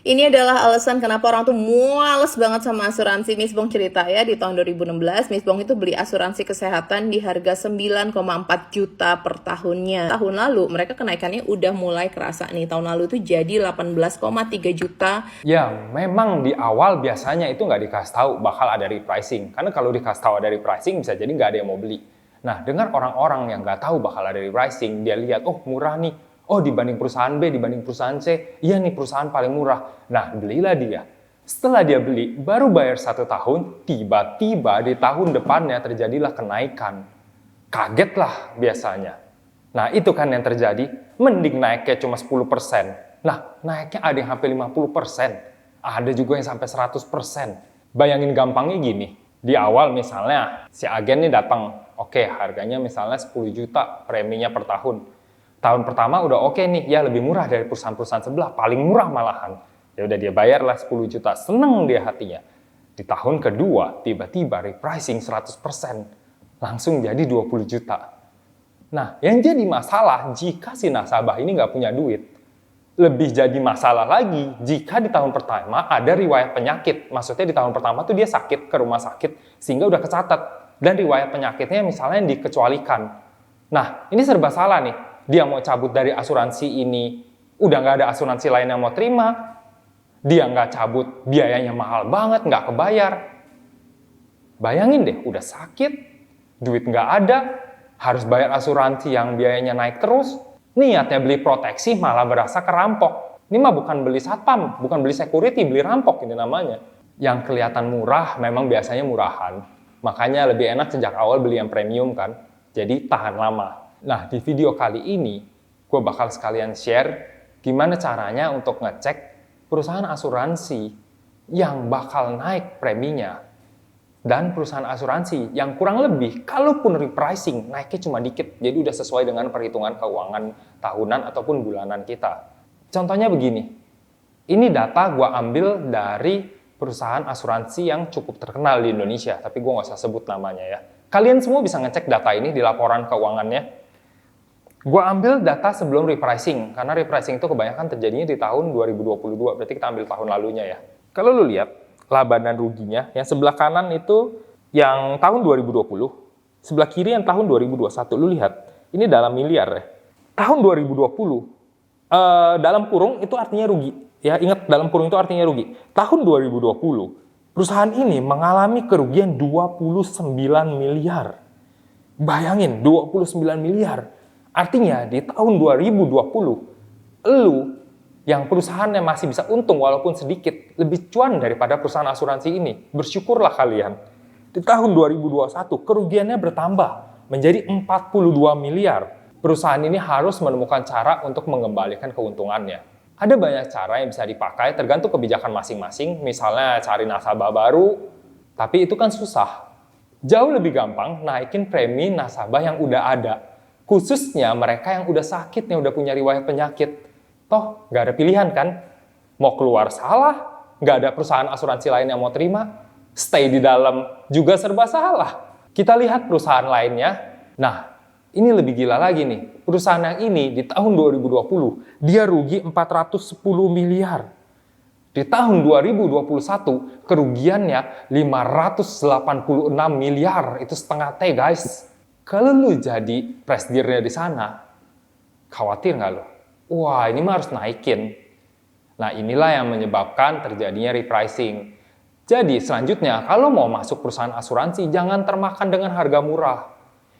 Ini adalah alasan kenapa orang tuh muales banget sama asuransi. Miss Bong cerita ya, di tahun 2016, Miss Bong itu beli asuransi kesehatan di harga 9,4 juta per tahunnya. Tahun lalu, mereka kenaikannya udah mulai kerasa nih. Tahun lalu itu jadi 18,3 juta. Ya, memang di awal biasanya itu nggak dikasih tahu bakal ada repricing. Karena kalau dikasih tahu ada repricing, bisa jadi nggak ada yang mau beli. Nah, dengan orang-orang yang nggak tahu bakal ada repricing, dia lihat, oh murah nih. Oh, dibanding perusahaan B, dibanding perusahaan C, iya nih perusahaan paling murah. Nah, belilah dia. Setelah dia beli, baru bayar 1 tahun, tiba-tiba di tahun depannya terjadilah kenaikan. Kagetlah biasanya. Nah, itu kan yang terjadi. Mending naiknya cuma 10%. Nah, naiknya ada yang sampai 50%. Ada juga yang sampai 100%. Bayangin gampangnya gini. Di awal misalnya, si agen nih datang. Oke, harganya misalnya 10 juta preminya per tahun. Tahun pertama udah oke nih, ya lebih murah dari perusahaan-perusahaan sebelah. Paling murah malahan. Ya udah dia bayarlah 10 juta. Seneng dia hatinya. Di tahun kedua, tiba-tiba repricing 100%. Langsung jadi 20 juta. Nah, yang jadi masalah jika si nasabah ini nggak punya duit. Lebih jadi masalah lagi jika di tahun pertama ada riwayat penyakit. Maksudnya di tahun pertama tuh dia sakit ke rumah sakit sehingga udah kecatat. Dan riwayat penyakitnya misalnya dikecualikan. Nah, ini serba salah nih. Dia mau cabut dari asuransi ini, udah nggak ada asuransi lain yang mau terima. Dia nggak cabut, biayanya mahal banget, nggak kebayar. Bayangin deh, udah sakit, duit nggak ada, harus bayar asuransi yang biayanya naik terus, niatnya beli proteksi malah berasa kerampok. Ini mah bukan beli satpam, bukan beli security, beli rampok ini namanya. Yang kelihatan murah memang biasanya murahan. Makanya lebih enak sejak awal beli yang premium kan, jadi tahan lama. Nah, di video kali ini, gue bakal sekalian share gimana caranya untuk ngecek perusahaan asuransi yang bakal naik preminya dan perusahaan asuransi yang kurang lebih, kalaupun repricing, naiknya cuma dikit, jadi udah sesuai dengan perhitungan keuangan tahunan ataupun bulanan kita. Contohnya begini, ini data gue ambil dari perusahaan asuransi yang cukup terkenal di Indonesia, tapi gue nggak usah sebut namanya ya. Kalian semua bisa ngecek data ini di laporan keuangannya. Gue ambil data sebelum repricing, karena repricing itu kebanyakan terjadinya di tahun 2022, berarti kita ambil tahun lalunya ya. Kalau lu lihat, laba dan ruginya, yang sebelah kanan itu yang tahun 2020, sebelah kiri yang tahun 2021, lu lihat, ini dalam miliar ya. Tahun 2020, dalam kurung itu artinya rugi. Ya, ingat dalam kurung itu artinya rugi. Tahun 2020, perusahaan ini mengalami kerugian 29 miliar. Bayangin, 29 miliar. Artinya di tahun 2020, lu yang perusahaannya masih bisa untung walaupun sedikit, lebih cuan daripada perusahaan asuransi ini. Bersyukurlah kalian. Di tahun 2021, kerugiannya bertambah menjadi 42 miliar. Perusahaan ini harus menemukan cara untuk mengembalikan keuntungannya. Ada banyak cara yang bisa dipakai tergantung kebijakan masing-masing, misalnya cari nasabah baru, tapi itu kan susah. Jauh lebih gampang naikin premi nasabah yang udah ada. Khususnya mereka yang udah sakit, yang udah punya riwayat penyakit. Toh, nggak ada pilihan kan? Mau keluar salah, nggak ada perusahaan asuransi lain yang mau terima, stay di dalam juga serba salah. Kita lihat perusahaan lainnya. Nah, ini lebih gila lagi nih. Perusahaan yang ini di tahun 2020, dia rugi 410 miliar. Di tahun 2021, kerugiannya 586 miliar. Itu setengah T, guys. Kalau lu jadi presidennya di sana, khawatir nggak lu? Wah, ini mah harus naikin. Nah, inilah yang menyebabkan terjadinya repricing. Jadi, selanjutnya, kalau mau masuk perusahaan asuransi, jangan termakan dengan harga murah.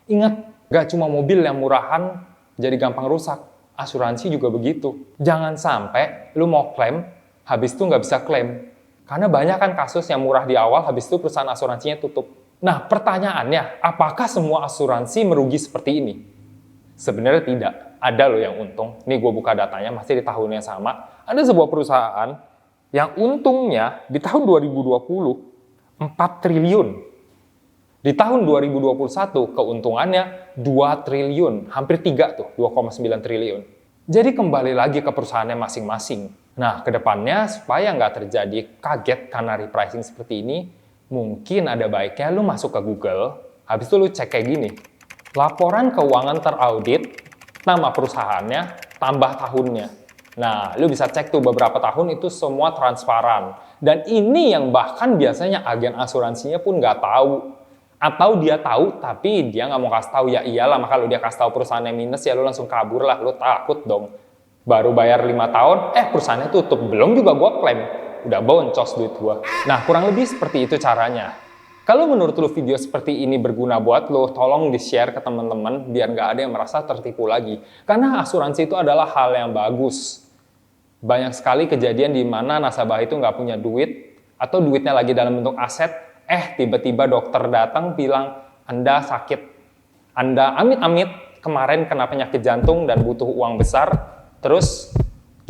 Ingat, gak cuma mobil yang murahan jadi gampang rusak. Asuransi juga begitu. Jangan sampai lu mau klaim, habis itu nggak bisa klaim. Karena banyak kan kasus yang murah di awal, habis itu perusahaan asuransinya tutup. Nah, pertanyaannya, apakah semua asuransi merugi seperti ini? Sebenarnya tidak. Ada loh yang untung. Nih gue buka datanya, masih di tahun yang sama. Ada sebuah perusahaan yang untungnya di tahun 2020 4 triliun. Di tahun 2021 keuntungannya 2 triliun. Hampir 3 tuh, 2,9 triliun. Jadi kembali lagi ke perusahaannya masing-masing. Nah, kedepannya supaya nggak terjadi kaget karena repricing seperti ini, mungkin ada baiknya lu masuk ke Google, habis itu lu cek kayak gini. Laporan keuangan teraudit, nama perusahaannya, tambah tahunnya. Nah, lu bisa cek tuh beberapa tahun itu semua transparan. Dan ini yang bahkan biasanya agen asuransinya pun nggak tahu. Atau dia tahu tapi dia nggak mau kasih tahu. Ya iyalah, maka lu dia kasih tahu perusahaannya minus ya lu langsung kabur lah, lu takut dong. Baru bayar 5 tahun, perusahaannya tutup. Belum juga gua klaim. Udah boncos duit gua. Nah, kurang lebih seperti itu caranya. Kalau menurut lu video seperti ini berguna buat lu, tolong di-share ke teman-teman biar nggak ada yang merasa tertipu lagi. Karena asuransi itu adalah hal yang bagus. Banyak sekali kejadian di mana nasabah itu nggak punya duit, atau duitnya lagi dalam bentuk aset, tiba-tiba dokter datang bilang, Anda sakit. Anda amit-amit kemarin kena penyakit jantung dan butuh uang besar, terus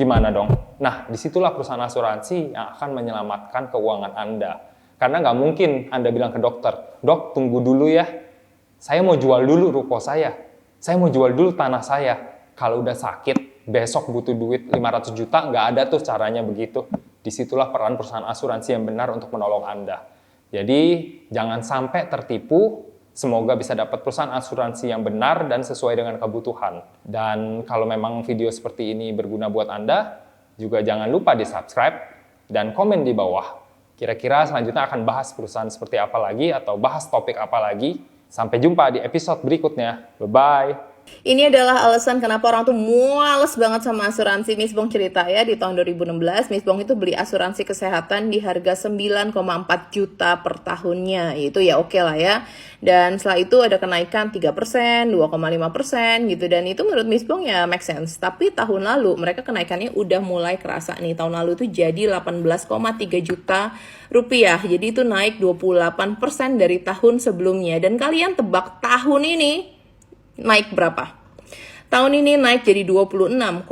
gimana dong? Nah, disitulah perusahaan asuransi yang akan menyelamatkan keuangan Anda. Karena nggak mungkin Anda bilang ke dokter, dok tunggu dulu ya, saya mau jual dulu ruko saya mau jual dulu tanah saya. Kalau udah sakit, besok butuh duit 500 juta, nggak ada tuh caranya begitu. Disitulah peran perusahaan asuransi yang benar untuk menolong Anda. Jadi jangan sampai tertipu, semoga bisa dapat perusahaan asuransi yang benar dan sesuai dengan kebutuhan. Dan kalau memang video seperti ini berguna buat Anda, juga jangan lupa di-subscribe dan komen di bawah. Kira-kira selanjutnya akan bahas perusahaan seperti apa lagi atau bahas topik apa lagi. Sampai jumpa di episode berikutnya. Bye-bye. Ini adalah alasan kenapa orang tuh muales banget sama asuransi. Miss Bong cerita ya, di tahun 2016 Miss Bong itu beli asuransi kesehatan di harga 9,4 juta per tahunnya. Itu ya oke lah ya. Dan setelah itu ada kenaikan 3%, 2,5% gitu. Dan itu menurut Miss Bong ya make sense. Tapi tahun lalu mereka kenaikannya udah mulai kerasa nih. Tahun lalu itu jadi 18,3 juta rupiah. Jadi itu naik 28% dari tahun sebelumnya. Dan kalian tebak tahun ini naik berapa? Tahun ini naik jadi 26,2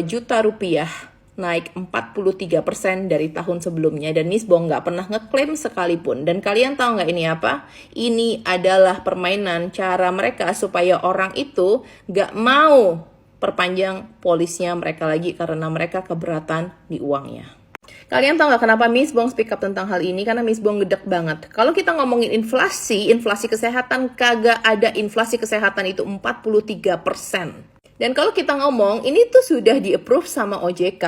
juta rupiah, naik 43% dari tahun sebelumnya. Dan Miss Bong nggak pernah ngeklaim sekalipun. Dan kalian tahu nggak ini apa? Ini adalah permainan cara mereka supaya orang itu nggak mau perpanjang polisnya mereka lagi karena mereka keberatan di uangnya. Kalian tahu nggak kenapa Miss Bong speak up tentang hal ini? Karena Miss Bong gedek banget. Kalau kita ngomongin inflasi kesehatan, kagak ada inflasi kesehatan itu 43%. Dan kalau kita ngomong, ini tuh sudah di-approve sama OJK.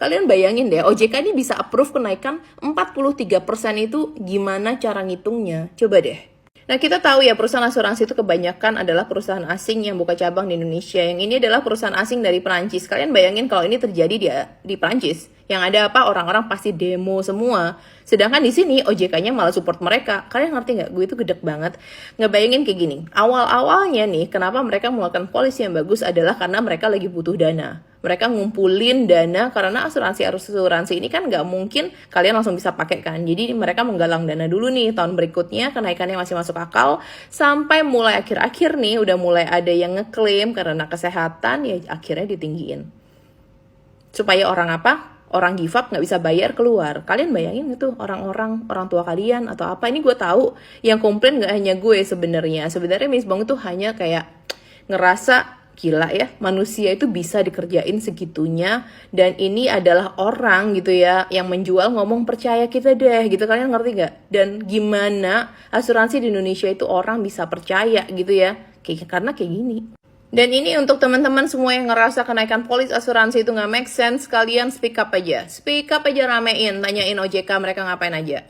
Kalian bayangin deh, OJK ini bisa approve kenaikan 43% itu gimana cara ngitungnya? Coba deh. Nah, kita tahu ya perusahaan asuransi itu kebanyakan adalah perusahaan asing yang buka cabang di Indonesia. Yang ini adalah perusahaan asing dari Perancis. Kalian bayangin kalau ini terjadi di Perancis. Yang ada apa? Orang-orang pasti demo semua. Sedangkan di sini OJK-nya malah support mereka. Kalian ngerti nggak? Gue itu gedek banget. Ngebayangin kayak gini. Awal-awalnya nih, kenapa mereka melakukan polisi yang bagus adalah karena mereka lagi butuh dana. Mereka ngumpulin dana karena asuransi ini kan nggak mungkin kalian langsung bisa pakai kan. Jadi mereka menggalang dana dulu nih, tahun berikutnya kenaikannya masih masuk akal. Sampai mulai akhir-akhir nih udah mulai ada yang ngeklaim karena kesehatan ya akhirnya ditinggiin. Supaya orang apa? Orang give up nggak bisa bayar keluar. Kalian bayangin gitu orang tua kalian atau apa. Ini gue tahu yang komplain nggak hanya gue sebenarnya. Sebenarnya Miss Bong itu hanya kayak ngerasa gila ya, manusia itu bisa dikerjain segitunya. Dan ini adalah orang gitu ya yang menjual ngomong percaya kita deh gitu. Kalian ngerti gak? Dan gimana asuransi di Indonesia itu orang bisa percaya gitu ya, karena kayak gini. Dan ini untuk teman-teman semua yang ngerasa kenaikan polis asuransi itu gak make sense, kalian speak up aja ramein, tanyain OJK mereka ngapain aja.